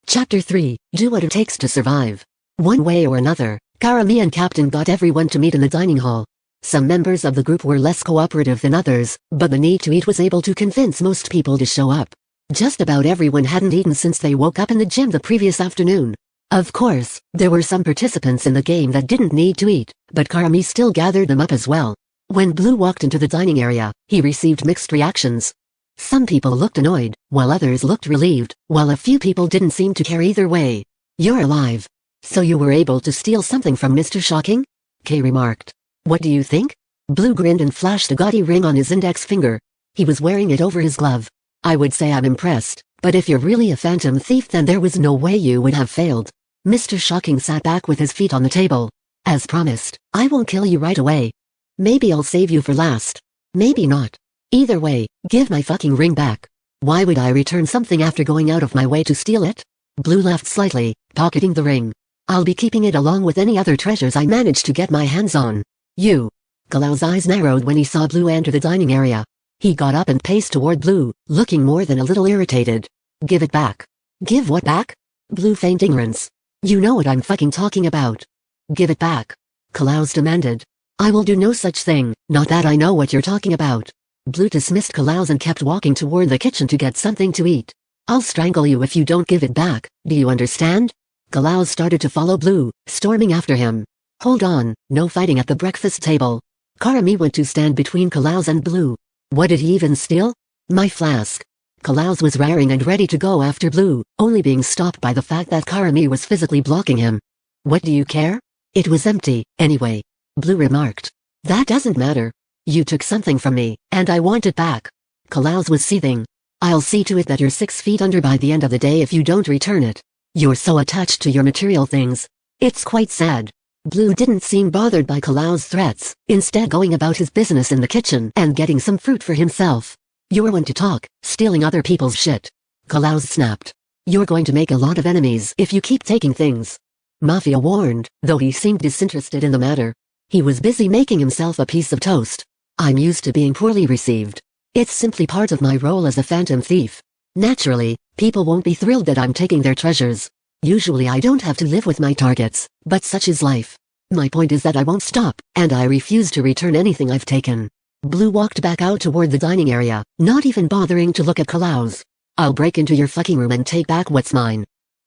Chapter 3, Do What It Takes to Survive. One way or another, Karami and Captain got everyone to meet in the dining hall. Some members of the group were less cooperative than others, but the need to eat was able to convince most people to show up. Just about everyone hadn't eaten since they woke up in the gym the previous afternoon. Of course, there were some participants in the game that didn't need to eat, but Karami still gathered them up as well. When Blue walked into the dining area, he received mixed reactions. Some people looked annoyed, while others looked relieved, while a few people didn't seem to care either way. "You're alive. So you were able to steal something from Mr. Shocking?" Kay remarked. "What do you think?" Blue grinned and flashed a gaudy ring on his index finger. He was wearing it over his glove. "I would say I'm impressed, but if you're really a phantom thief then there was no way you would have failed." Mr. Shocking sat back with his feet on the table. "As promised, I won't kill you right away. Maybe I'll save you for last. Maybe not. Either way, give my fucking ring back. Why would I return something after going out of my way to steal it?" Blue laughed slightly, pocketing the ring. "I'll be keeping it along with any other treasures I manage to get my hands on." "You." Galau's eyes narrowed when he saw Blue enter the dining area. He got up and paced toward Blue, looking more than a little irritated. "Give it back." "Give what back?" Blue feigned ignorance. "You know what I'm fucking talking about. Give it back." Galau's demanded. "I will do no such thing, not that I know what you're talking about." Blue dismissed Galau's and kept walking toward the kitchen to get something to eat. "I'll strangle you if you don't give it back, do you understand?" Galau started to follow Blue, storming after him. "Hold on, no fighting at the breakfast table." Karami went to stand between Galau's and Blue. "What did he even steal?" "My flask." Galau's was raring and ready to go after Blue, only being stopped by the fact that Karami was physically blocking him. "What do you care? It was empty, anyway," Blue remarked. "That doesn't matter. You took something from me, and I want it back." Galau's was seething. "I'll see to it that you're 6 feet under by the end of the day if you don't return it. You're so attached to your material things. It's quite sad." Blue didn't seem bothered by Galau's threats, instead going about his business in the kitchen and getting some fruit for himself. "You're one to talk, stealing other people's shit." Galau's snapped. "You're going to make a lot of enemies if you keep taking things." Mafia warned, though he seemed disinterested in the matter. He was busy making himself a piece of toast. "I'm used to being poorly received. It's simply part of my role as a phantom thief. Naturally, people won't be thrilled that I'm taking their treasures. Usually I don't have to live with my targets, but such is life. My point is that I won't stop, and I refuse to return anything I've taken." Blue walked back out toward the dining area, not even bothering to look at Galau's. "I'll break into your fucking room and take back what's mine."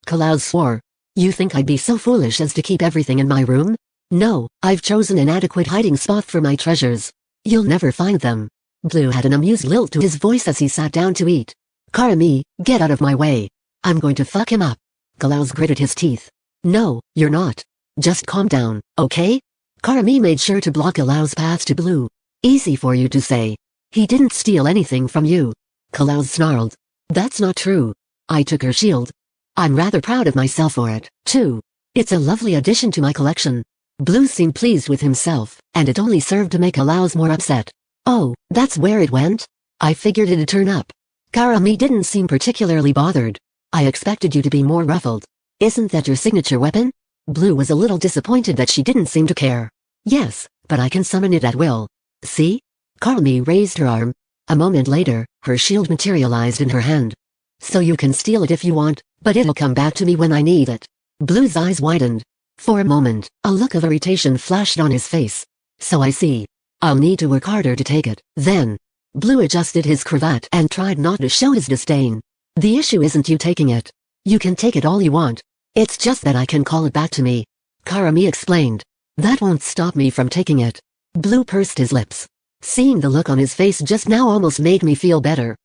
Galau's swore. "You think I'd be so foolish as to keep everything in my room? No, I've chosen an adequate hiding spot for my treasures. You'll never find them." Blue had an amused lilt to his voice as he sat down to eat. "Karami, get out of my way. I'm going to fuck him up." Galau's gritted his teeth. "No, you're not. Just calm down, okay?" Karami made sure to block Galau's path to Blue. "Easy for you to say. He didn't steal anything from you." Galau's snarled. "That's not true. I took her shield. I'm rather proud of myself for it, too. It's a lovely addition to my collection." Blue seemed pleased with himself, and it only served to make Galau's more upset. "Oh, that's where it went? I figured it'd turn up." Karami didn't seem particularly bothered. "I expected you to be more ruffled. Isn't that your signature weapon?" Blue was a little disappointed that she didn't seem to care. "Yes, but I can summon it at will. See?" Karami raised her arm. A moment later, her shield materialized in her hand. "So you can steal it if you want, but it'll come back to me when I need it." Blue's eyes widened. For a moment, a look of irritation flashed on his face. "So I see. I'll need to work harder to take it, then." Blue adjusted his cravat and tried not to show his disdain. "The issue isn't you taking it. You can take it all you want. It's just that I can call it back to me," Karami explained. "That won't stop me from taking it." Blue pursed his lips. "Seeing the look on his face just now almost made me feel better."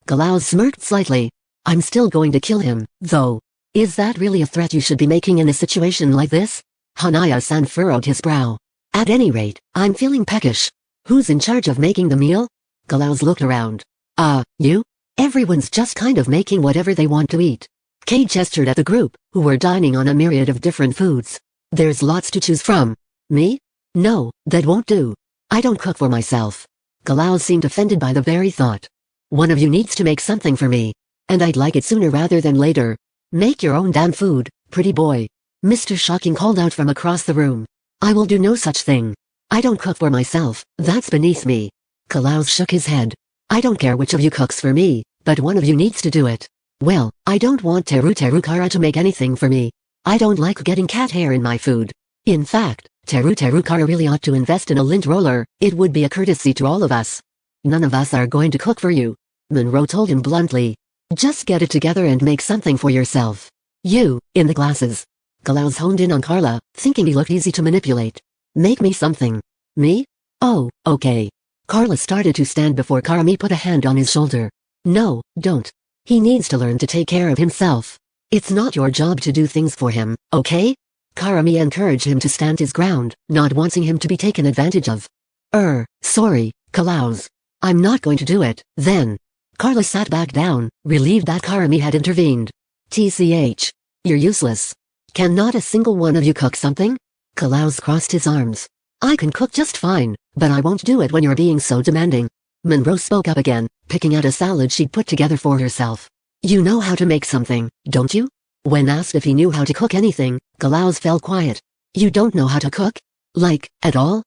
Galao smirked slightly. "I'm still going to kill him, though. Is that really a threat you should be making in a situation like this?" Hanaya-san furrowed his brow. "At any rate, I'm feeling peckish. Who's in charge of making the meal?" Galao looked around. You? Everyone's just kind of making whatever they want to eat." Kay gestured at the group, who were dining on a myriad of different foods. "There's lots to choose from." "Me? No, that won't do. I don't cook for myself." Galao seemed offended by the very thought. "One of you needs to make something for me. And I'd like it sooner rather than later. Make your own damn food, pretty boy." Mr. Shocking called out from across the room. "I will do no such thing. I don't cook for myself, that's beneath me." Galao shook his head. "I don't care which of you cooks for me, but one of you needs to do it." Well, I don't want Teru Kara to make anything for me. I don't like getting cat hair in my food. In fact, Teru Kara really ought to invest in a lint roller. It would be a courtesy to all of us. None of us are going to cook for you, Monroe told him bluntly. Just get it together and make something for yourself. You, in the glasses. Klaus honed in on Carla, thinking he looked easy to manipulate. Make me something. Me? Oh, okay. Carla started to stand before Karami put a hand on his shoulder. No, don't. He needs to learn to take care of himself. It's not your job to do things for him, okay? Karami encouraged him to stand his ground, not wanting him to be taken advantage of. Sorry, Klaus. I'm not going to do it, then. Carla sat back down, relieved that Karami had intervened. TCH. You're useless. Can not a single one of you cook something? Klaus crossed his arms. I can cook just fine, but I won't do it when you're being so demanding. Monroe spoke up again, picking out a salad she'd put together for herself. You know how to make something, don't you? When asked if he knew how to cook anything, Klaus fell quiet. You don't know how to cook? Like, at all?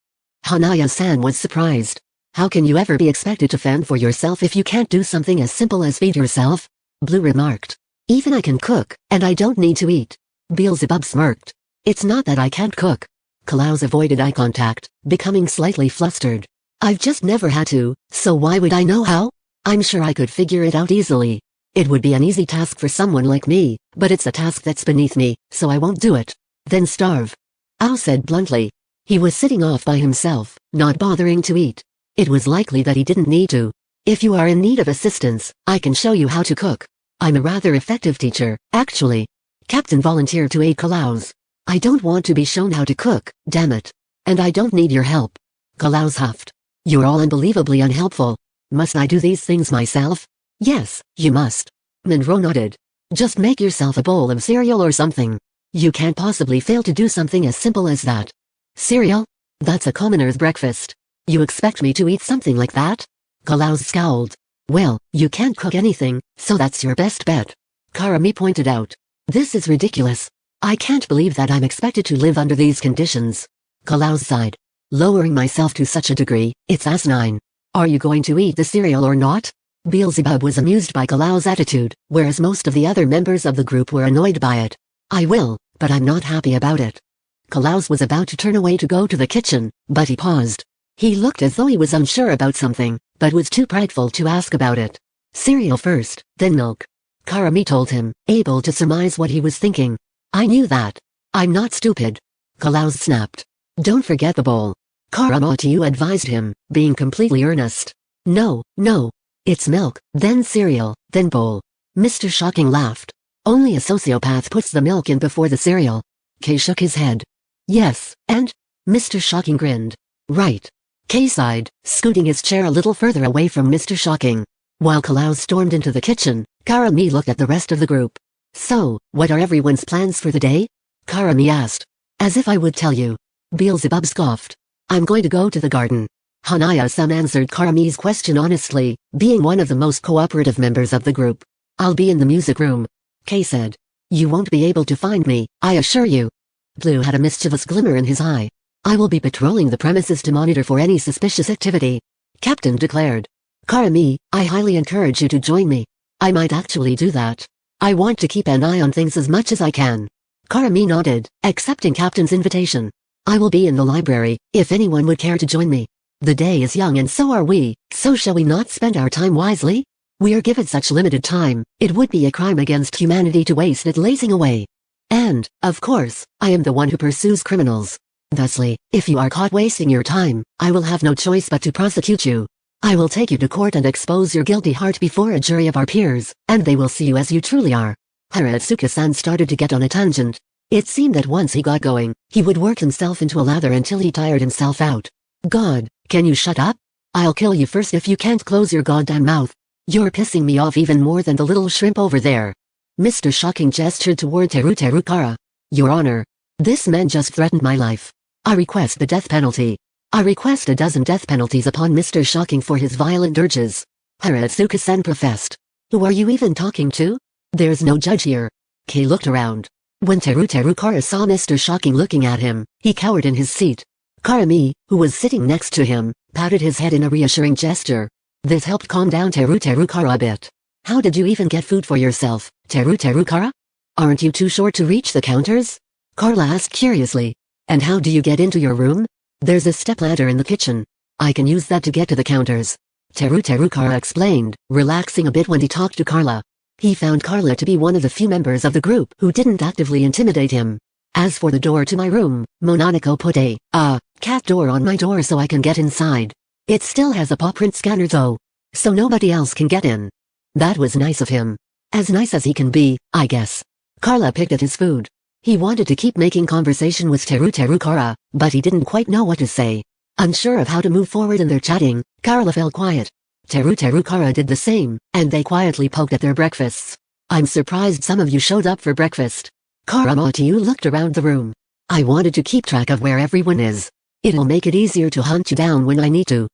Hanaya-san was surprised. How can you ever be expected to fend for yourself if you can't do something as simple as feed yourself? Blue remarked. Even I can cook, and I don't need to eat. Beelzebub smirked. It's not that I can't cook. Klaus avoided eye contact, becoming slightly flustered. I've just never had to, so why would I know how? I'm sure I could figure it out easily. It would be an easy task for someone like me, but it's a task that's beneath me, so I won't do it. Then starve. Ao said bluntly. He was sitting off by himself, not bothering to eat. It was likely that he didn't need to. If you are in need of assistance, I can show you how to cook. I'm a rather effective teacher, actually. Captain volunteered to aid Klaus. I don't want to be shown how to cook, damn it. And I don't need your help. Klaus huffed. You're all unbelievably unhelpful. Must I do these things myself? Yes, you must. Monroe nodded. Just make yourself a bowl of cereal or something. You can't possibly fail to do something as simple as that. Cereal? That's a commoner's breakfast. You expect me to eat something like that? Klaus scowled. Well, you can't cook anything, so that's your best bet. Karami pointed out. This is ridiculous. I can't believe that I'm expected to live under these conditions. Klaus sighed. Lowering myself to such a degree, it's asinine. Are you going to eat the cereal or not? Beelzebub was amused by Klaus' attitude, whereas most of the other members of the group were annoyed by it. I will, but I'm not happy about it. Klaus was about to turn away to go to the kitchen, but he paused. He looked as though he was unsure about something, but was too prideful to ask about it. Cereal first, then milk. Karami told him, able to surmise what he was thinking. I knew that. I'm not stupid. Klaus snapped. Don't forget the bowl. Karamatsu advised him, being completely earnest. No. It's milk, then cereal, then bowl. Mr. Shocking laughed. Only a sociopath puts the milk in before the cereal. Kay shook his head. Yes, and? Mr. Shocking grinned. Right. Kay sighed, scooting his chair a little further away from Mr. Shocking. While Klaus stormed into the kitchen, Karami looked at the rest of the group. So, what are everyone's plans for the day? Karami asked. As if I would tell you. Beelzebub scoffed. I'm going to go to the garden. Hanaya-san answered Karami's question honestly, being one of the most cooperative members of the group. I'll be in the music room. Kay said. You won't be able to find me, I assure you. Blue had a mischievous glimmer in his eye. I will be patrolling the premises to monitor for any suspicious activity. Captain declared. Karami, I highly encourage you to join me. I might actually do that. I want to keep an eye on things as much as I can. Karami nodded, accepting Captain's invitation. I will be in the library, if anyone would care to join me. The day is young and so are we, so shall we not spend our time wisely? We are given such limited time, it would be a crime against humanity to waste it lazing away. And, of course, I am the one who pursues criminals. Thusly, if you are caught wasting your time, I will have no choice but to prosecute you. I will take you to court and expose your guilty heart before a jury of our peers, and they will see you as you truly are. Haratsuka-san started to get on a tangent. It seemed that once he got going, he would work himself into a lather until he tired himself out. God, can you shut up? I'll kill you first if you can't close your goddamn mouth. You're pissing me off even more than the little shrimp over there. Mr. Shocking gestured toward Teru Kara. Your Honor. This man just threatened my life. I request the death penalty. I request a dozen death penalties upon Mr. Shocking for his violent urges. Haratsuka-san professed. Who are you even talking to? There's no judge here. Kay looked around. When Teru Kara saw Mr. Shocking looking at him, he cowered in his seat. Karami, who was sitting next to him, patted his head in a reassuring gesture. This helped calm down Teru Kara a bit. How did you even get food for yourself, Kara? Aren't you too short to reach the counters? Carla asked curiously. And how do you get into your room? There's a stepladder in the kitchen. I can use that to get to the counters. Kara explained, relaxing a bit when he talked to Carla. He found Carla to be one of the few members of the group who didn't actively intimidate him. As for the door to my room, Mononiko put a cat door on my door so I can get inside. It still has a paw print scanner though, so nobody else can get in. That was nice of him. As nice as he can be, I guess. Carla picked at his food. He wanted to keep making conversation with Kara, but he didn't quite know what to say. Unsure of how to move forward in their chatting, Carla fell quiet. Kara did the same, and they quietly poked at their breakfasts. I'm surprised some of you showed up for breakfast. Karamatsu looked around the room. I wanted to keep track of where everyone is. It'll make it easier to hunt you down when I need to.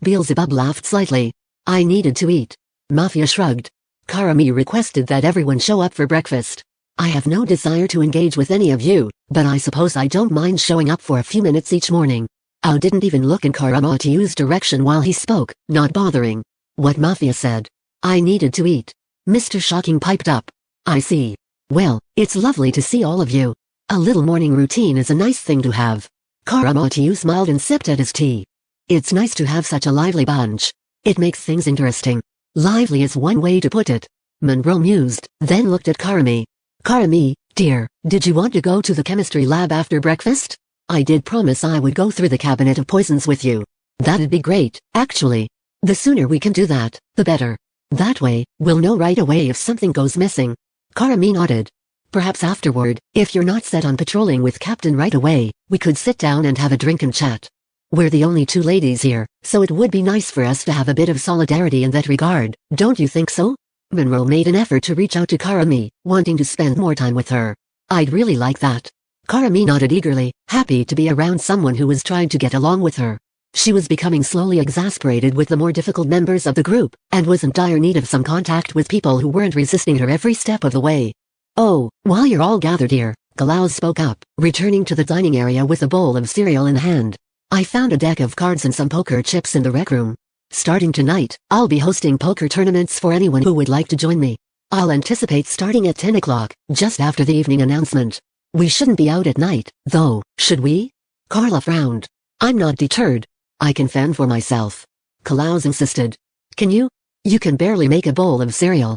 Beelzebub laughed slightly. I needed to eat. Mafia shrugged. Karami requested that everyone show up for breakfast. I have no desire to engage with any of you, but I suppose I don't mind showing up for a few minutes each morning. I didn't even look in Karamatsu's direction while he spoke, not bothering what Mafia said. I needed to eat. Mr. Shocking piped up. I see. Well, it's lovely to see all of you. A little morning routine is a nice thing to have. Karamatsu smiled and sipped at his tea. It's nice to have such a lively bunch. It makes things interesting. Lively is one way to put it. Monroe mused, then looked at Karami. Karami, dear, did you want to go to the chemistry lab after breakfast? I did promise I would go through the cabinet of poisons with you. That'd be great, actually. The sooner we can do that, the better. That way, we'll know right away if something goes missing. Karami nodded. Perhaps afterward, if you're not set on patrolling with Captain right away, we could sit down and have a drink and chat. We're the only two ladies here, so it would be nice for us to have a bit of solidarity in that regard, don't you think so? Monroe made an effort to reach out to Karami, wanting to spend more time with her. I'd really like that. Karami nodded eagerly, happy to be around someone who was trying to get along with her. She was becoming slowly exasperated with the more difficult members of the group, and was in dire need of some contact with people who weren't resisting her every step of the way. Oh, while you're all gathered here, Galao spoke up, returning to the dining area with a bowl of cereal in hand. I found a deck of cards and some poker chips in the rec room. Starting tonight, I'll be hosting poker tournaments for anyone who would like to join me. I'll anticipate starting at 10 o'clock, just after the evening announcement. We shouldn't be out at night, though, should we? Carla frowned. I'm not deterred. I can fend for myself. Kalaus insisted. Can you? You can barely make a bowl of cereal.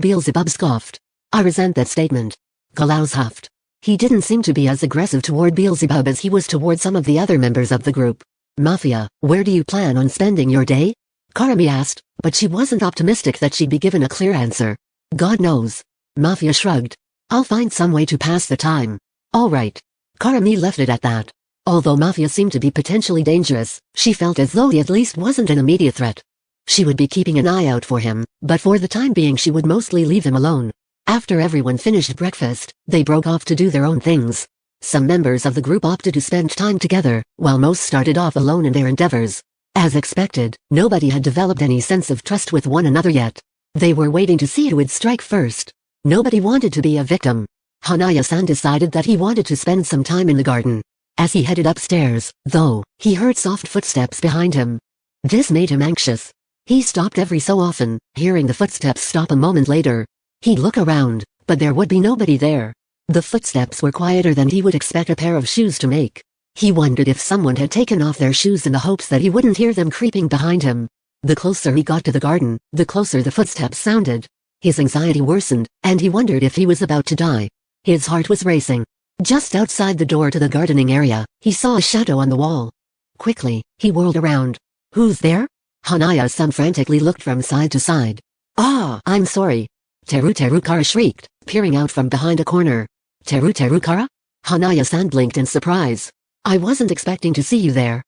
Beelzebub scoffed. I resent that statement. Kalaus huffed. He didn't seem to be as aggressive toward Beelzebub as he was toward some of the other members of the group. Mafia, where do you plan on spending your day? Karami asked, but she wasn't optimistic that she'd be given a clear answer. God knows. Mafia shrugged. I'll find some way to pass the time. All right. Karami left it at that. Although Mafia seemed to be potentially dangerous, she felt as though he at least wasn't an immediate threat. She would be keeping an eye out for him, but for the time being she would mostly leave him alone. After everyone finished breakfast, they broke off to do their own things. Some members of the group opted to spend time together, while most started off alone in their endeavors. As expected, nobody had developed any sense of trust with one another yet. They were waiting to see who would strike first. Nobody wanted to be a victim. Hanaya-san decided that he wanted to spend some time in the garden. As he headed upstairs, though, he heard soft footsteps behind him. This made him anxious. He stopped every so often, hearing the footsteps stop a moment later. He'd look around, but there would be nobody there. The footsteps were quieter than he would expect a pair of shoes to make. He wondered if someone had taken off their shoes in the hopes that he wouldn't hear them creeping behind him. The closer he got to the garden, the closer the footsteps sounded. His anxiety worsened, and he wondered if he was about to die. His heart was racing. Just outside the door to the gardening area, he saw a shadow on the wall. Quickly, he whirled around. Who's there? Hanaya-san frantically looked from side to side. Ah, I'm sorry. Terukara shrieked, peering out from behind a corner. Terukara? Hanaya-san blinked in surprise. I wasn't expecting to see you there.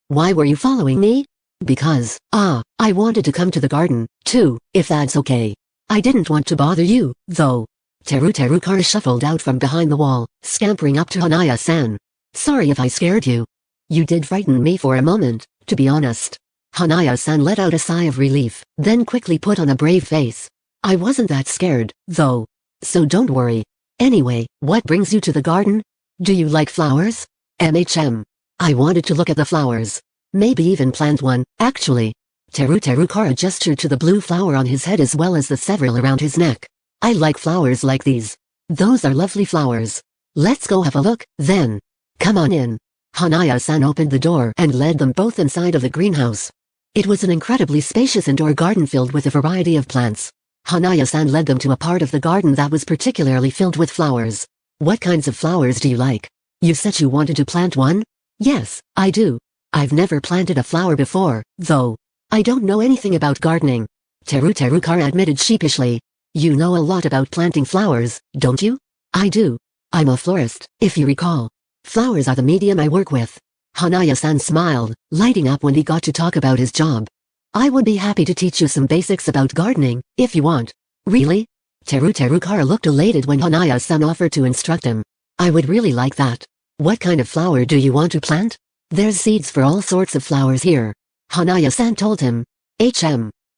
Why were you following me? Because, I wanted to come to the garden, too, if that's okay. I didn't want to bother you, though. Terukara shuffled out from behind the wall, scampering up to Hanaya-san. Sorry if I scared you. You did frighten me for a moment, to be honest. Hanaya-san let out a sigh of relief, then quickly put on a brave face. I wasn't that scared, though. So don't worry. Anyway, what brings you to the garden? Do you like flowers? I wanted to look at the flowers. Maybe even plant one, actually. Teru Kara gestured to the blue flower on his head as well as the several around his neck. I like flowers like these. Those are lovely flowers. Let's go have a look, then. Come on in. Hanaya-san opened the door and led them both inside of the greenhouse. It was an incredibly spacious indoor garden filled with a variety of plants. Hanaya-san led them to a part of the garden that was particularly filled with flowers. What kinds of flowers do you like? You said you wanted to plant one? Yes, I do. I've never planted a flower before, though. I don't know anything about gardening. Teru Kara admitted sheepishly. You know a lot about planting flowers, don't you? I do. I'm a florist, if you recall. Flowers are the medium I work with. Hanaya-san smiled, lighting up when he got to talk about his job. I would be happy to teach you some basics about gardening, if you want. Really? Teru Kara looked elated when Hanaya-san offered to instruct him. I would really like that. What kind of flower do you want to plant? There's seeds for all sorts of flowers here. Hanaya-san told him.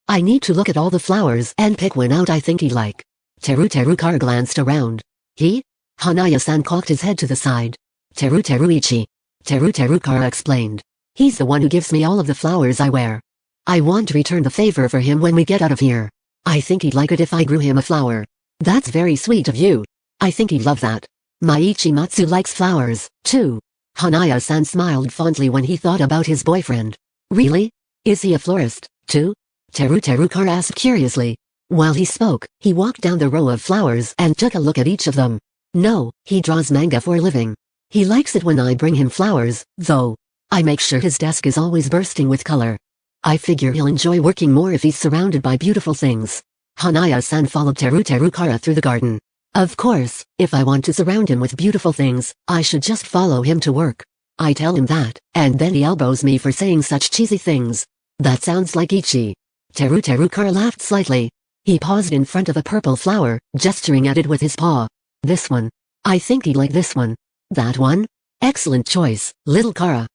I need to look at all the flowers and pick one out I think he'd like. Teru Kara glanced around. He? Hanaya-san cocked his head to the side. Teru Kara explained. He's the one who gives me all of the flowers I wear. I want to return the favor for him when we get out of here. I think he'd like it if I grew him a flower. That's very sweet of you. I think he'd love that. My Ichimatsu likes flowers, too. Hanaya-san smiled fondly when he thought about his boyfriend. Really? Is he a florist, too? Teru Kara asked curiously. While he spoke, he walked down the row of flowers and took a look at each of them. No, he draws manga for a living. He likes it when I bring him flowers, though. I make sure his desk is always bursting with color. I figure he'll enjoy working more if he's surrounded by beautiful things. Hanaya-san followed Teru Kara through the garden. Of course, if I want to surround him with beautiful things, I should just follow him to work. I tell him that, and then he elbows me for saying such cheesy things. That sounds like Ichi. Teru Kara laughed slightly. He paused in front of a purple flower, gesturing at it with his paw. This one. I think he'd like this one. That one? Excellent choice, little Kara.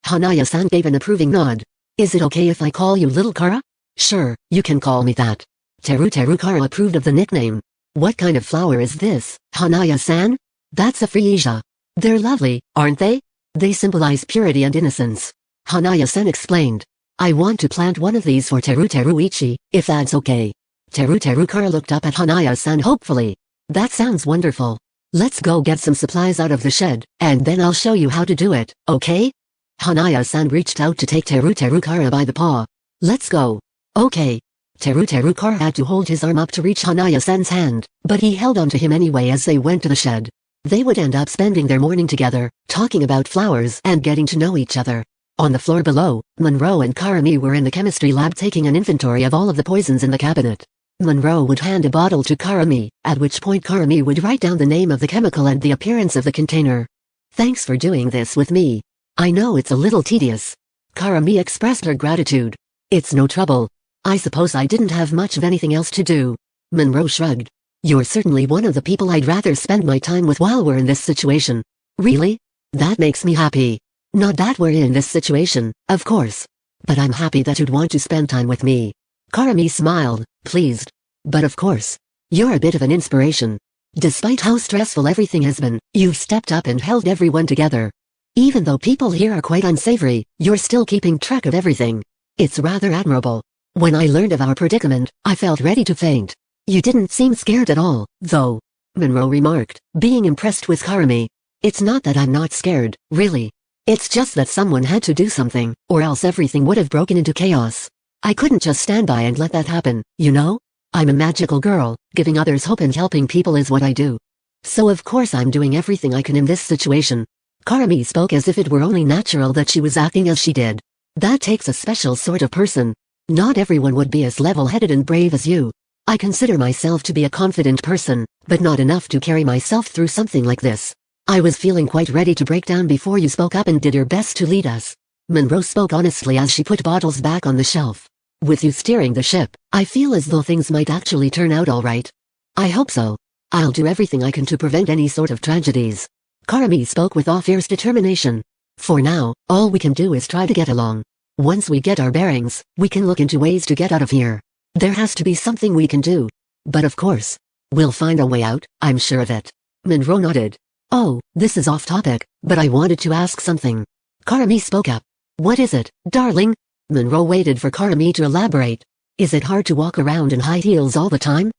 Hanaya-san gave an approving nod. Is it okay if I call you little Kara? Sure, you can call me that. Teru Kara approved of the nickname. What kind of flower is this, Hanaya-san? That's a freesia. They're lovely, aren't they? They symbolize purity and innocence. Hanaya-san explained. I want to plant one of these for Teruichi, if that's okay. Teru Kara looked up at Hanaya-san hopefully. That sounds wonderful. Let's go get some supplies out of the shed, and then I'll show you how to do it, okay? Hanaya-san reached out to take Teru Kara by the paw. Let's go. Okay. Teru Kara had to hold his arm up to reach Hanaya-san's hand, but he held on to him anyway as they went to the shed. They would end up spending their morning together, talking about flowers and getting to know each other. On the floor below, Monroe and Karami were in the chemistry lab taking an inventory of all of the poisons in the cabinet. Monroe would hand a bottle to Karami, at which point Karami would write down the name of the chemical and the appearance of the container. Thanks for doing this with me. I know it's a little tedious. Karami expressed her gratitude. It's no trouble. I suppose I didn't have much of anything else to do. Monroe shrugged. You're certainly one of the people I'd rather spend my time with while we're in this situation. Really? That makes me happy. Not that we're in this situation, of course. But I'm happy that you'd want to spend time with me. Karami smiled, pleased. But of course. You're a bit of an inspiration. Despite how stressful everything has been, you've stepped up and held everyone together. Even though people here are quite unsavory, you're still keeping track of everything. It's rather admirable. When I learned of our predicament, I felt ready to faint. You didn't seem scared at all, though. Monroe remarked, being impressed with Karami. It's not that I'm not scared, really. It's just that someone had to do something, or else everything would have broken into chaos. I couldn't just stand by and let that happen, you know? I'm a magical girl, giving others hope and helping people is what I do. So of course I'm doing everything I can in this situation. Karami spoke as if it were only natural that she was acting as she did. That takes a special sort of person. Not everyone would be as level-headed and brave as you. I consider myself to be a confident person, but not enough to carry myself through something like this. I was feeling quite ready to break down before you spoke up and did your best to lead us. Monroe spoke honestly as she put bottles back on the shelf. With you steering the ship, I feel as though things might actually turn out all right. I hope so. I'll do everything I can to prevent any sort of tragedies. Karami spoke with fierce determination. For now, all we can do is try to get along. Once we get our bearings, we can look into ways to get out of here. There has to be something we can do. But of course, we'll find a way out, I'm sure of it. Monroe nodded. Oh, this is off topic, but I wanted to ask something. Karami spoke up. What is it, darling? Monroe waited for Karami to elaborate. Is it hard to walk around in high heels all the time?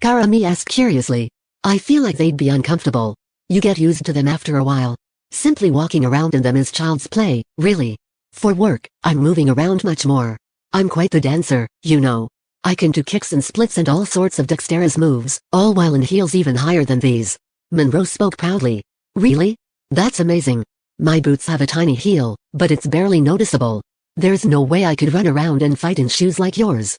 Karami asked curiously. I feel like they'd be uncomfortable. You get used to them after a while. Simply walking around in them is child's play, really. For work, I'm moving around much more. I'm quite the dancer, you know. I can do kicks and splits and all sorts of dexterous moves, all while in heels even higher than these. Monroe spoke proudly. Really? That's amazing. My boots have a tiny heel, but it's barely noticeable. There's no way I could run around and fight in shoes like yours.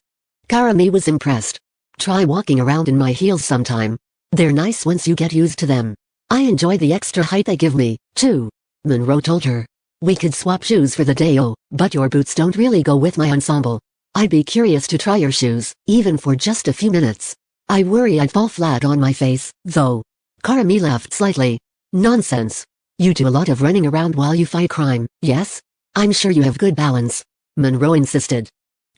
Karami was impressed. Try walking around in my heels sometime. They're nice once you get used to them. I enjoy the extra height they give me, too. Monroe told her. We could swap shoes for the day, but your boots don't really go with my ensemble. I'd be curious to try your shoes, even for just a few minutes. I worry I'd fall flat on my face, though. Karami laughed slightly. Nonsense. You do a lot of running around while you fight crime, yes? I'm sure you have good balance. Monroe insisted.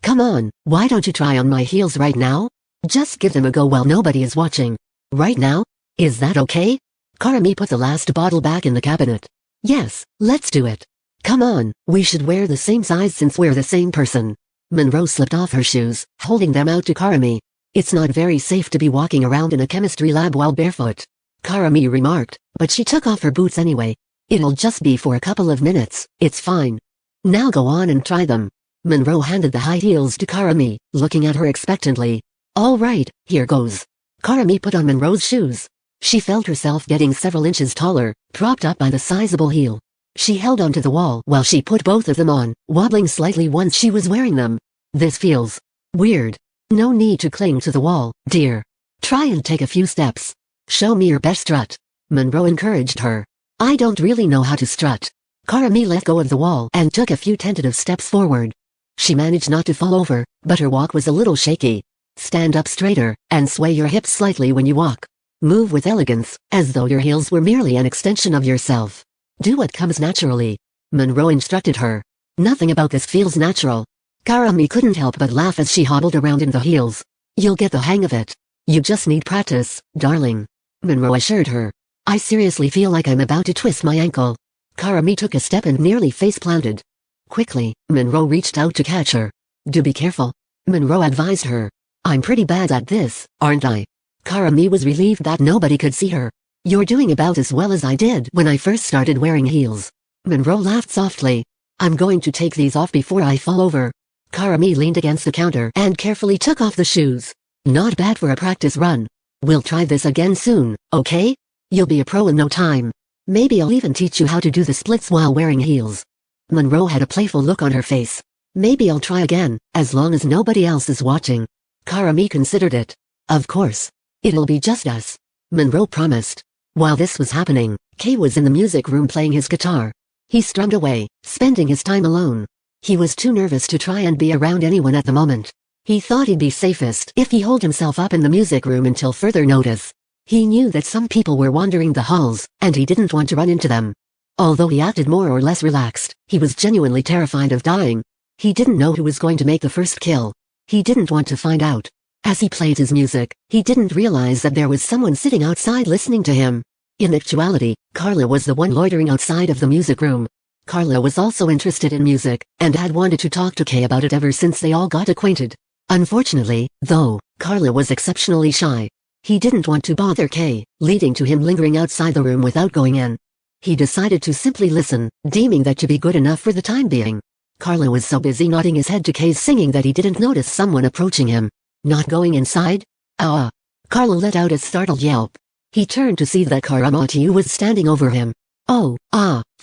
Come on, why don't you try on my heels right now? Just give them a go while nobody is watching. Right now? Is that okay? Karami put the last bottle back in the cabinet. Yes, let's do it. Come on, we should wear the same size since we're the same person. Monroe slipped off her shoes, holding them out to Karami. It's not very safe to be walking around in a chemistry lab while barefoot. Karami remarked, but she took off her boots anyway. It'll just be for a couple of minutes, it's fine. Now go on and try them. Monroe handed the high heels to Karami, looking at her expectantly. All right, here goes. Karami put on Monroe's shoes. She felt herself getting several inches taller, propped up by the sizable heel. She held onto the wall while she put both of them on, wobbling slightly once she was wearing them. This feels weird. No need to cling to the wall, dear. Try and take a few steps. Show me your best strut. Monroe encouraged her. I don't really know how to strut. Karami let go of the wall and took a few tentative steps forward. She managed not to fall over, but her walk was a little shaky. Stand up straighter, and sway your hips slightly when you walk. Move with elegance, as though your heels were merely an extension of yourself. Do what comes naturally. Monroe instructed her. Nothing about this feels natural. Karami couldn't help but laugh as she hobbled around in the heels. You'll get the hang of it. You just need practice, darling. Monroe assured her. I seriously feel like I'm about to twist my ankle. Karami took a step and nearly face-planted. Quickly, Monroe reached out to catch her. Do be careful. Monroe advised her. I'm pretty bad at this, aren't I? Karami was relieved that nobody could see her. You're doing about as well as I did when I first started wearing heels. Monroe laughed softly. I'm going to take these off before I fall over. Karami leaned against the counter and carefully took off the shoes. Not bad for a practice run. We'll try this again soon, okay? You'll be a pro in no time. Maybe I'll even teach you how to do the splits while wearing heels. Monroe had a playful look on her face. Maybe I'll try again, as long as nobody else is watching. Karami considered it. Of course. It'll be just us. Monroe promised. While this was happening, Kay was in the music room playing his guitar. He strummed away, spending his time alone. He was too nervous to try and be around anyone at the moment. He thought he'd be safest if he holed himself up in the music room until further notice. He knew that some people were wandering the halls, and he didn't want to run into them. Although he acted more or less relaxed, he was genuinely terrified of dying. He didn't know who was going to make the first kill. He didn't want to find out. As he played his music, he didn't realize that there was someone sitting outside listening to him. In actuality, Carla was the one loitering outside of the music room. Carla was also interested in music, and had wanted to talk to Kay about it ever since they all got acquainted. Unfortunately, though, Carla was exceptionally shy. He didn't want to bother Kay, leading to him lingering outside the room without going in. He decided to simply listen, deeming that to be good enough for the time being. Carla was so busy nodding his head to Kay's singing that he didn't notice someone approaching him. Not going inside? Ah! Carla let out a startled yelp. He turned to see that Karamatsu was standing over him. Oh,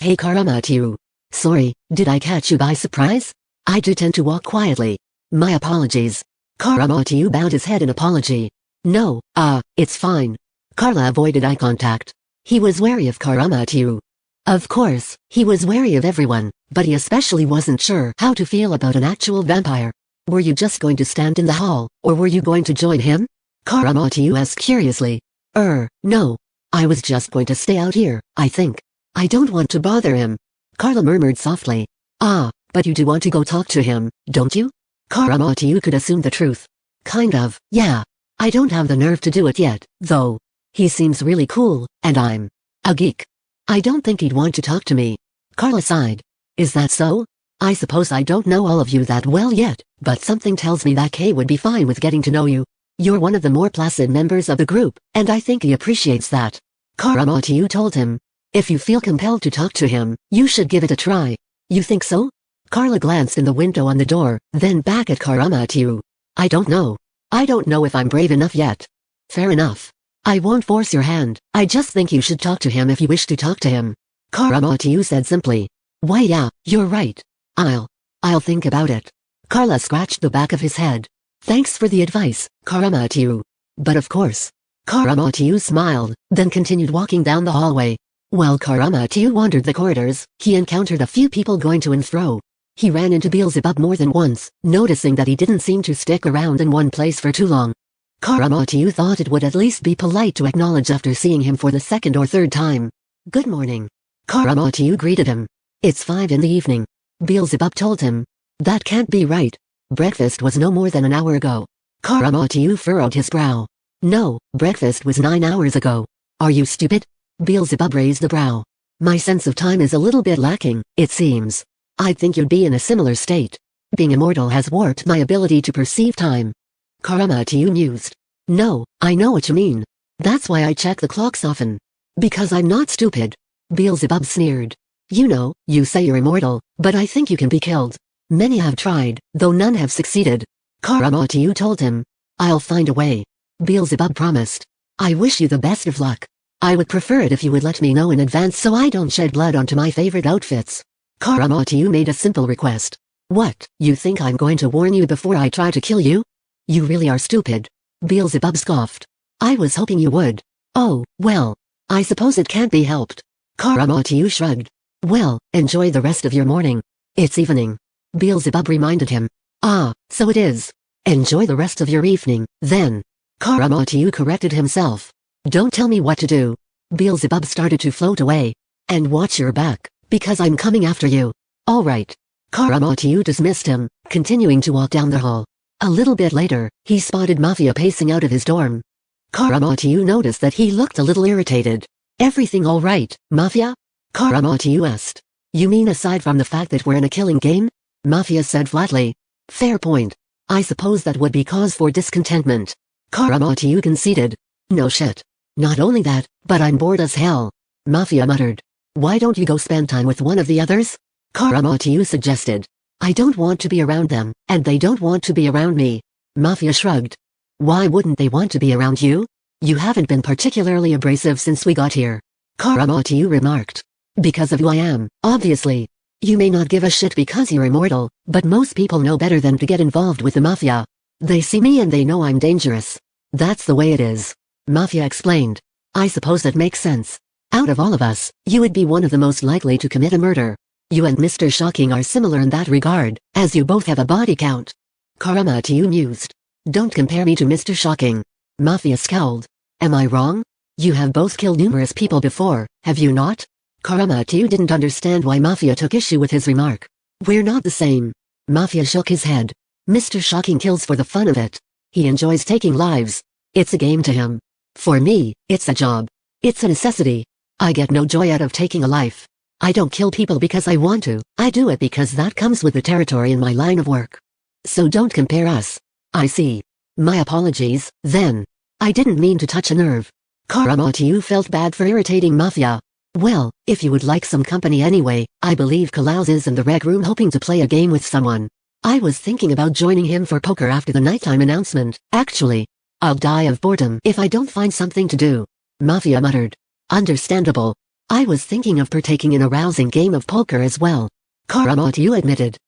hey Karamatsu. Sorry, did I catch you by surprise? I do tend to walk quietly. My apologies. Karamatsu bowed his head in apology. No, it's fine. Carla avoided eye contact. He was wary of Karamatsu. Of course, he was wary of everyone, but he especially wasn't sure how to feel about an actual vampire. Were you just going to stand in the hall, or were you going to join him? Karamatsu asked curiously. No. I was just going to stay out here, I think. I don't want to bother him. Carla murmured softly. But you do want to go talk to him, don't you? Karamatsu could assume the truth. Kind of, yeah. I don't have the nerve to do it yet, though. He seems really cool, and I'm a geek. I don't think he'd want to talk to me. Carla sighed. Is that so? I suppose I don't know all of you that well yet, but something tells me that Kay would be fine with getting to know you. You're one of the more placid members of the group, and I think he appreciates that. Karamatsu told him. If you feel compelled to talk to him, you should give it a try. You think so? Carla glanced in the window on the door, then back at Karamatsu. I don't know. I don't know if I'm brave enough yet. Fair enough. I won't force your hand, I just think you should talk to him if you wish to talk to him. Karamatsu said simply. Why yeah, you're right. I'll think about it. Carla scratched the back of his head. Thanks for the advice, Karamatsu. But of course. Karamatsu smiled, then continued walking down the hallway. While Karamatsu wandered the corridors, he encountered a few people going to and fro. He ran into Beelzebub more than once, noticing that he didn't seem to stick around in one place for too long. Karamatsu thought it would at least be polite to acknowledge after seeing him for the second or third time. Good morning. Karamatsu greeted him. It's 5 in the evening. Beelzebub told him. That can't be right. Breakfast was no more than an hour ago. Karamatsu furrowed his brow. No, breakfast was 9 hours ago. Are you stupid? Beelzebub raised a brow. My sense of time is a little bit lacking, it seems. I'd think you'd be in a similar state. Being immortal has warped my ability to perceive time. Karamatsu mused. No, I know what you mean. That's why I check the clocks often. Because I'm not stupid. Beelzebub sneered. You know, you say you're immortal, but I think you can be killed. Many have tried, though none have succeeded. Karamatsu told him. I'll find a way. Beelzebub promised. I wish you the best of luck. I would prefer it if you would let me know in advance so I don't shed blood onto my favorite outfits. Karamatsu made a simple request. What, you think I'm going to warn you before I try to kill you? You really are stupid. Beelzebub scoffed. I was hoping you would. Oh, well. I suppose it can't be helped. Karamatsu shrugged. Well, enjoy the rest of your morning. It's evening. Beelzebub reminded him. Ah, so it is. Enjoy the rest of your evening, then. Karamatsu corrected himself. Don't tell me what to do. Beelzebub started to float away. And watch your back, because I'm coming after you. All right. Karamatsu dismissed him, continuing to walk down the hall. A little bit later, he spotted Mafia pacing out of his dorm. Karamatsu noticed that he looked a little irritated. Everything all right, Mafia? Karamatsu asked. You mean aside from the fact that we're in a killing game? Mafia said flatly. Fair point. I suppose that would be cause for discontentment. Karamatsu conceded. No shit. Not only that, but I'm bored as hell. Mafia muttered. Why don't you go spend time with one of the others? Karamatsu suggested. I don't want to be around them, and they don't want to be around me. Mafia shrugged. Why wouldn't they want to be around you? You haven't been particularly abrasive since we got here. Karamatsu remarked. Because of who I am, obviously. You may not give a shit because you're immortal, but most people know better than to get involved with the Mafia. They see me and they know I'm dangerous. That's the way it is. Mafia explained. I suppose that makes sense. Out of all of us, you would be one of the most likely to commit a murder. You and Mr. Shocking are similar in that regard, as you both have a body count. Karamatsu mused. Don't compare me to Mr. Shocking. Mafia scowled. Am I wrong? You have both killed numerous people before, have you not? Karamatsu didn't understand why Mafia took issue with his remark. We're not the same. Mafia shook his head. Mr. Shocking kills for the fun of it. He enjoys taking lives. It's a game to him. For me, it's a job. It's a necessity. I get no joy out of taking a life. I don't kill people because I want to, I do it because that comes with the territory in my line of work. So don't compare us. I see. My apologies, then. I didn't mean to touch a nerve. Karamatsu felt bad for irritating Mafia. Well, if you would like some company anyway, I believe Klaus is in the rec room hoping to play a game with someone. I was thinking about joining him for poker after the nighttime announcement, actually. I'll die of boredom if I don't find something to do. Mafia muttered. Understandable. I was thinking of partaking in a rousing game of poker as well. Karamatsu admitted.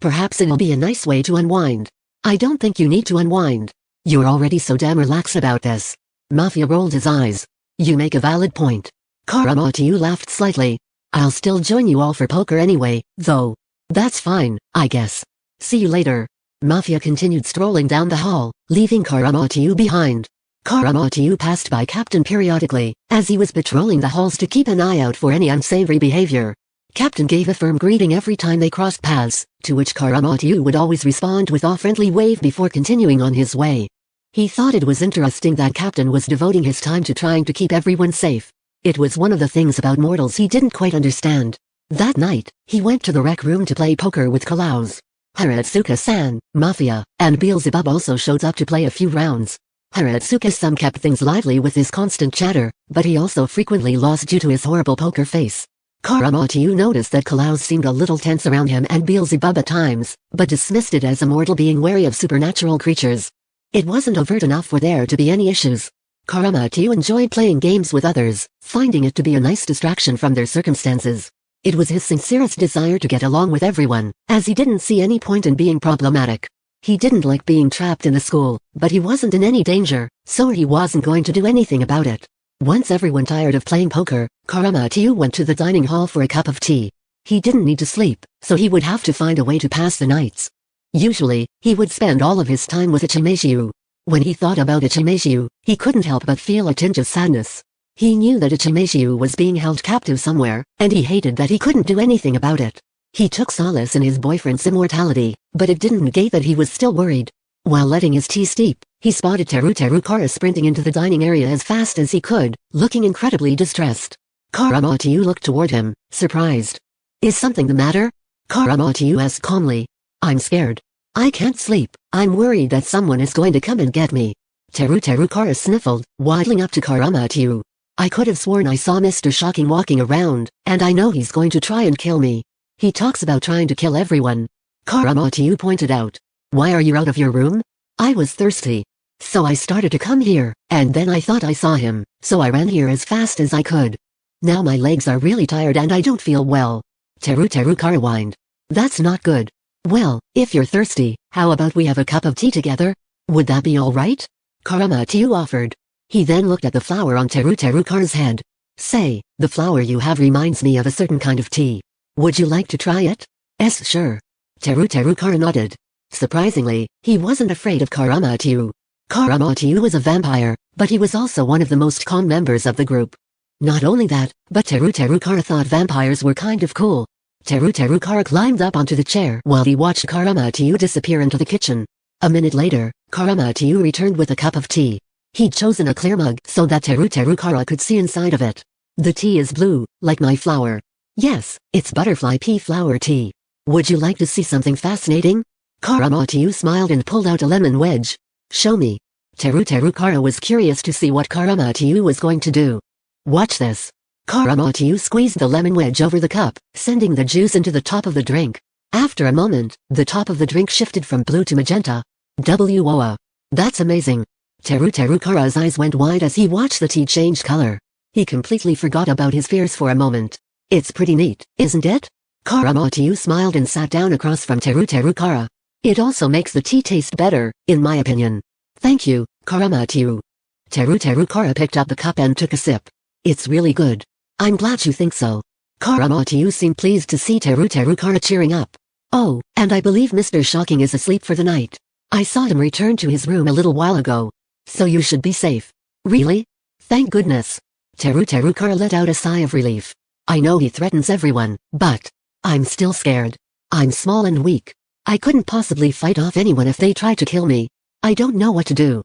Perhaps it'll be a nice way to unwind. I don't think you need to unwind. You're already so damn relaxed about this. Mafia rolled his eyes. You make a valid point. Karamatsu laughed slightly. I'll still join you all for poker anyway, though. That's fine, I guess. See you later. Mafia continued strolling down the hall, leaving Karamatsu behind. Karamatsu passed by Captain periodically, as he was patrolling the halls to keep an eye out for any unsavory behavior. Captain gave a firm greeting every time they crossed paths, to which Karamatsu would always respond with a friendly wave before continuing on his way. He thought it was interesting that Captain was devoting his time to trying to keep everyone safe. It was one of the things about mortals he didn't quite understand. That night, he went to the rec room to play poker with Klaus. Haratsuka-san, Mafia, and Beelzebub also showed up to play a few rounds. Haratsuka-san kept things lively with his constant chatter, but he also frequently lost due to his horrible poker face. Karamatsu noticed that Klaus seemed a little tense around him and Beelzebub at times, but dismissed it as a mortal being wary of supernatural creatures. It wasn't overt enough for there to be any issues. Karamatsu enjoyed playing games with others, finding it to be a nice distraction from their circumstances. It was his sincerest desire to get along with everyone, as he didn't see any point in being problematic. He didn't like being trapped in the school, but he wasn't in any danger, so he wasn't going to do anything about it. Once everyone tired of playing poker, Karamatsu went to the dining hall for a cup of tea. He didn't need to sleep, so he would have to find a way to pass the nights. Usually, he would spend all of his time with Ichimeishu. When he thought about Ichimeishu, he couldn't help but feel a tinge of sadness. He knew that Ichimeishu was being held captive somewhere, and he hated that he couldn't do anything about it. He took solace in his boyfriend's immortality, but it didn't negate that he was still worried. While letting his tea steep, he spotted Teru Kara sprinting into the dining area as fast as he could, looking incredibly distressed. Karamatsu looked toward him, surprised. "Is something the matter?" Karamatsu asked calmly. "I'm scared. I can't sleep. I'm worried that someone is going to come and get me." Teru Kara sniffled, waddling up to Karamatsu. "I could have sworn I saw Mr. Shocking walking around, and I know he's going to try and kill me. He talks about trying to kill everyone." Karamatsu pointed out. "Why are you out of your room?" "I was thirsty. So I started to come here, and then I thought I saw him, so I ran here as fast as I could. Now my legs are really tired and I don't feel well." Teru Kara whined. "That's not good. Well, if you're thirsty, how about we have a cup of tea together? Would that be all right?" Karamatsu offered. He then looked at the flower on Teru Kara's head. "Say, the flower you have reminds me of a certain kind of tea. Would you like to try it?" "Yes, sure." Teru Kara nodded. Surprisingly, he wasn't afraid of Karamatsu. Karamatsu was a vampire, but he was also one of the most calm members of the group. Not only that, but Teru Kara thought vampires were kind of cool. Teru Kara climbed up onto the chair while he watched Karamatsu disappear into the kitchen. A minute later, Karamatsu returned with a cup of tea. He'd chosen a clear mug so that Teru Kara could see inside of it. "The tea is blue, like my flower." "Yes, it's butterfly pea flower tea. Would you like to see something fascinating?" Karamatsu smiled and pulled out a lemon wedge. "Show me." Teru Kara was curious to see what Karamatsu was going to do. "Watch this." Karamatsu squeezed the lemon wedge over the cup, sending the juice into the top of the drink. After a moment, the top of the drink shifted from blue to magenta. "Woah. That's amazing." Teru Kara's eyes went wide as he watched the tea change color. He completely forgot about his fears for a moment. "It's pretty neat, isn't it?" Karamatsu smiled and sat down across from Teru Kara. "It also makes the tea taste better, in my opinion." "Thank you, Karamatsu." Teru Kara picked up the cup and took a sip. "It's really good. I'm glad you think so." Karamatsu seemed pleased to see Teru Kara cheering up. "Oh, and I believe Mr. Shocking is asleep for the night. I saw him return to his room a little while ago. So you should be safe." "Really? Thank goodness." Teru Kara let out a sigh of relief. "I know he threatens everyone, but I'm still scared. I'm small and weak. I couldn't possibly fight off anyone if they tried to kill me. I don't know what to do."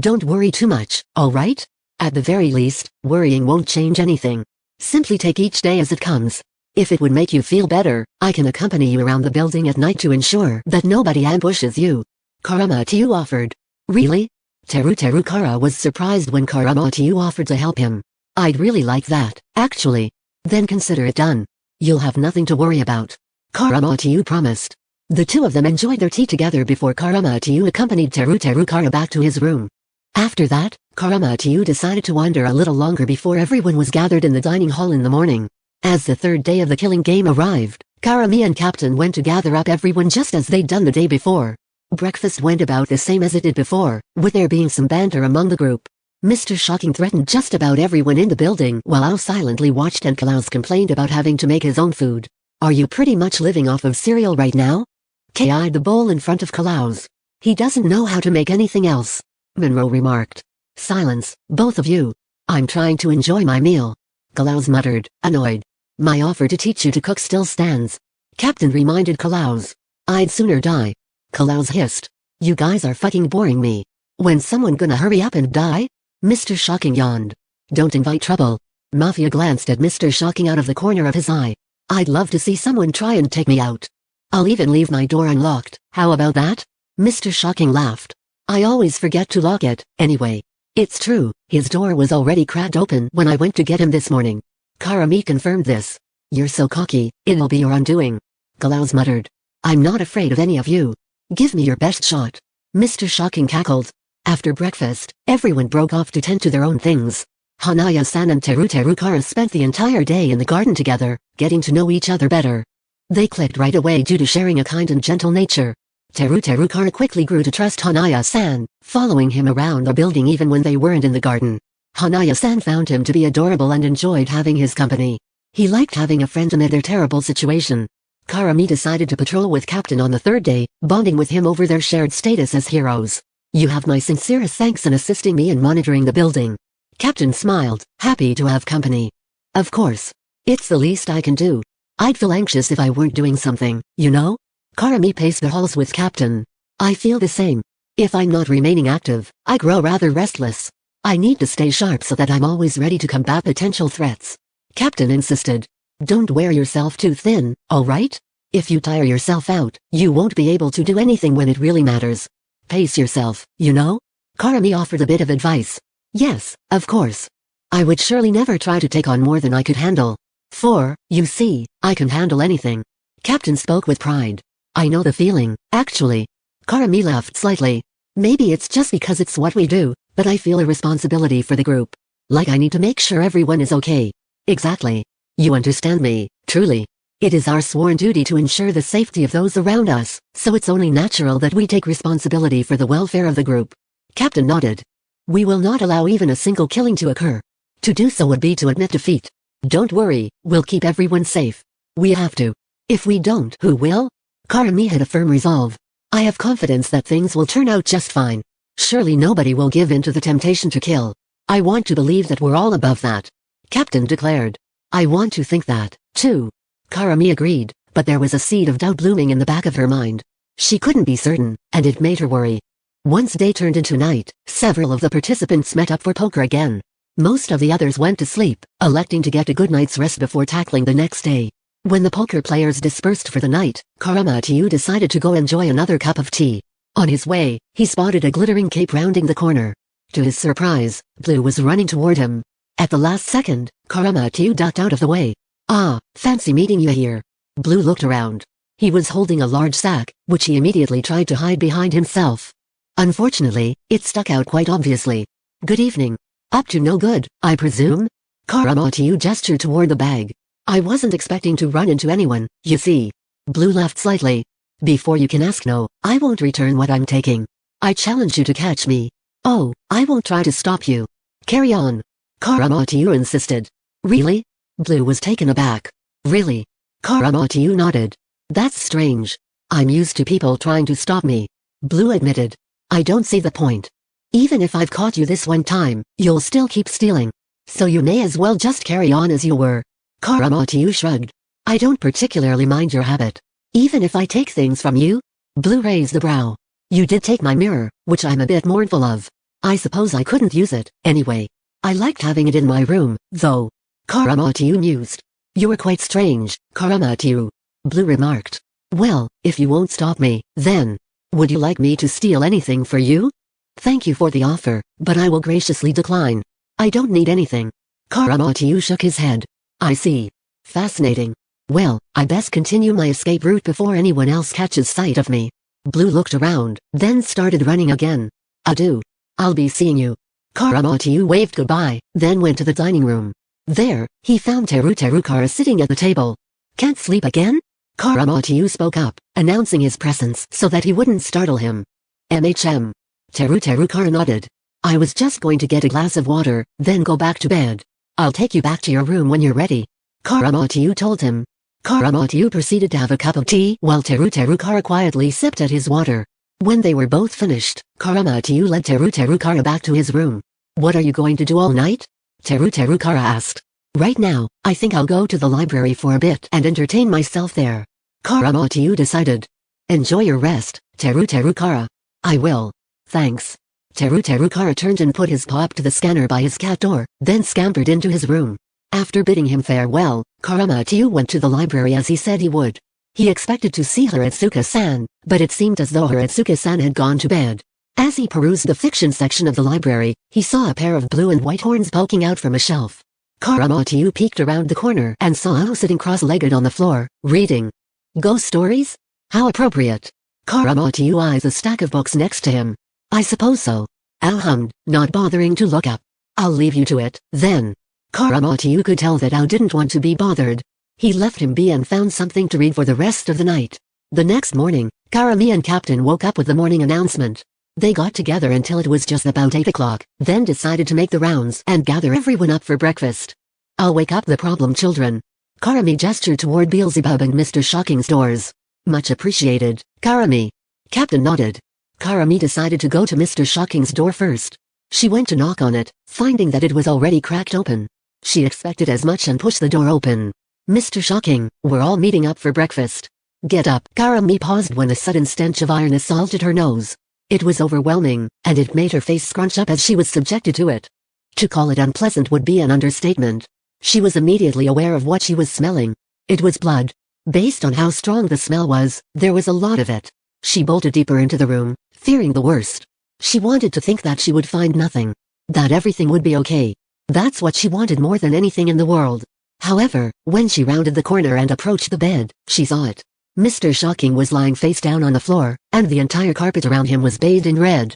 "Don't worry too much, alright? At the very least, worrying won't change anything. Simply take each day as it comes. If it would make you feel better, I can accompany you around the building at night to ensure that nobody ambushes you." Karamatsu offered. "Really?" Teru Kara was surprised when Karamatsu offered to help him. "I'd really like that, actually." "Then consider it done. You'll have nothing to worry about." Karamatsu promised. The two of them enjoyed their tea together before Karamatsu accompanied Teru Kara back to his room. After that, Karamatsu decided to wander a little longer before everyone was gathered in the dining hall in the morning. As the third day of the killing game arrived, Karami and Captain went to gather up everyone just as they'd done the day before. Breakfast went about the same as it did before, with there being some banter among the group. Mr. Shocking threatened just about everyone in the building while Ao silently watched and Klaus complained about having to make his own food. "Are you pretty much living off of cereal right now?" Kay eyed the bowl in front of Klaus. "He doesn't know how to make anything else," Monroe remarked. "Silence, both of you. I'm trying to enjoy my meal," Klaus muttered, annoyed. "My offer to teach you to cook still stands," Captain reminded Klaus. "I'd sooner die." Klaus hissed. "You guys are fucking boring me. When someone gonna hurry up and die?" Mr. Shocking yawned. "Don't invite trouble." Mafia glanced at Mr. Shocking out of the corner of his eye. I'd love to see someone try and take me out. I'll even leave my door unlocked, how about that? Mr. Shocking laughed. I always forget to lock it, anyway. It's true, his door was already cracked open when I went to get him this morning. Karami confirmed this. You're so cocky, it'll be your undoing. Glaus muttered. I'm not afraid of any of you. Give me your best shot. Mr. Shocking cackled. After breakfast, everyone broke off to tend to their own things. Hanaya-san and Teru Kara spent the entire day in the garden together, getting to know each other better. They clicked right away due to sharing a kind and gentle nature. Teru Kara quickly grew to trust Hanaya-san, following him around the building even when they weren't in the garden. Hanaya-san found him to be adorable and enjoyed having his company. He liked having a friend amid their terrible situation. Karami decided to patrol with Captain on the third day, bonding with him over their shared status as heroes. You have my sincerest thanks in assisting me in monitoring the building. Captain smiled, happy to have company. Of course. It's the least I can do. I'd feel anxious if I weren't doing something, you know? Karami paced the halls with Captain. I feel the same. If I'm not remaining active, I grow rather restless. I need to stay sharp so that I'm always ready to combat potential threats. Captain insisted. Don't wear yourself too thin, alright? If you tire yourself out, you won't be able to do anything when it really matters. Pace yourself, you know? Karami offered a bit of advice. Yes, of course. I would surely never try to take on more than I could handle. For, you see, I can handle anything. Captain spoke with pride. I know the feeling, actually. Karami laughed slightly. Maybe it's just because it's what we do, but I feel a responsibility for the group. Like I need to make sure everyone is okay. Exactly. You understand me, truly. It is our sworn duty to ensure the safety of those around us, so it's only natural that we take responsibility for the welfare of the group. Captain nodded. We will not allow even a single killing to occur. To do so would be to admit defeat. Don't worry, we'll keep everyone safe. We have to. If we don't, who will? Karami had a firm resolve. I have confidence that things will turn out just fine. Surely nobody will give in to the temptation to kill. I want to believe that we're all above that. Captain declared. I want to think that, too. Karami agreed, but there was a seed of doubt blooming in the back of her mind. She couldn't be certain, and it made her worry. Once day turned into night, several of the participants met up for poker again. Most of the others went to sleep, electing to get a good night's rest before tackling the next day. When the poker players dispersed for the night, Karamatsu decided to go enjoy another cup of tea. On his way, he spotted a glittering cape rounding the corner. To his surprise, Blue was running toward him. At the last second, Karamatsu ducked out of the way. Ah, fancy meeting you here. Blue looked around. He was holding a large sack, which he immediately tried to hide behind himself. Unfortunately, it stuck out quite obviously. Good evening. Up to no good, I presume? Karamatsu gestured toward the bag. I wasn't expecting to run into anyone, you see. Blue laughed slightly. Before you can ask no, I won't return what I'm taking. I challenge you to catch me. Oh, I won't try to stop you. Carry on. Karamatsu insisted. Really? Blue was taken aback. Really? Karamatsu nodded. That's strange. I'm used to people trying to stop me. Blue admitted. I don't see the point. Even if I've caught you this one time, you'll still keep stealing. So you may as well just carry on as you were. Karamatsu shrugged. I don't particularly mind your habit. Even if I take things from you? Blue raised a brow. You did take my mirror, which I'm a bit mournful of. I suppose I couldn't use it, anyway. I liked having it in my room, though. Karamatsu mused. You were quite strange, Karamatsu. Blue remarked. Well, if you won't stop me, then. Would you like me to steal anything for you? Thank you for the offer, but I will graciously decline. I don't need anything. Karamatsu shook his head. I see. Fascinating. Well, I best continue my escape route before anyone else catches sight of me. Blue looked around, then started running again. Adieu. I'll be seeing you. Karamatsu waved goodbye, then went to the dining room. There, he found Teru Kara sitting at the table. Can't sleep again? Karamatsu spoke up, announcing his presence so that he wouldn't startle him. Teru Kara nodded. I was just going to get a glass of water, then go back to bed. I'll take you back to your room when you're ready. Karamatsu told him. Karamatsu proceeded to have a cup of tea while Teru Kara quietly sipped at his water. When they were both finished, Karamatsu led Teru Kara back to his room. What are you going to do all night? Teru Kara asked. Right now, I think I'll go to the library for a bit and entertain myself there. Karamatsu decided. Enjoy your rest, Teru Kara. I will. Thanks. Teru Kara turned and put his paw up to the scanner by his cat door, then scampered into his room. After bidding him farewell, Karamatsu went to the library as he said he would. He expected to see Hiratsuka-san, but it seemed as though Hiratsuka-san had gone to bed. As he perused the fiction section of the library, he saw a pair of blue and white horns poking out from a shelf. Karamatsu peeked around the corner and saw Aho sitting cross-legged on the floor, reading. Ghost stories? How appropriate. Karamatsu eyes a stack of books next to him. I suppose so. Aho hummed, not bothering to look up. I'll leave you to it, then. Karamatsu could tell that Aho didn't want to be bothered. He left him be and found something to read for the rest of the night. The next morning, Karami and Captain woke up with the morning announcement. They got together until it was just about 8 o'clock, then decided to make the rounds and gather everyone up for breakfast. I'll wake up the problem children. Karami gestured toward Beelzebub and Mr. Shocking's doors. Much appreciated, Karami. Captain nodded. Karami decided to go to Mr. Shocking's door first. She went to knock on it, finding that it was already cracked open. She expected as much and pushed the door open. Mr. Shocking, we're all meeting up for breakfast. Get up. Karami paused when a sudden stench of iron assaulted her nose. It was overwhelming, and it made her face scrunch up as she was subjected to it. To call it unpleasant would be an understatement. She was immediately aware of what she was smelling. It was blood. Based on how strong the smell was, there was a lot of it. She bolted deeper into the room, fearing the worst. She wanted to think that she would find nothing. That everything would be okay. That's what she wanted more than anything in the world. However, when she rounded the corner and approached the bed, she saw it. Mr. Shocking was lying face down on the floor, and the entire carpet around him was bathed in red.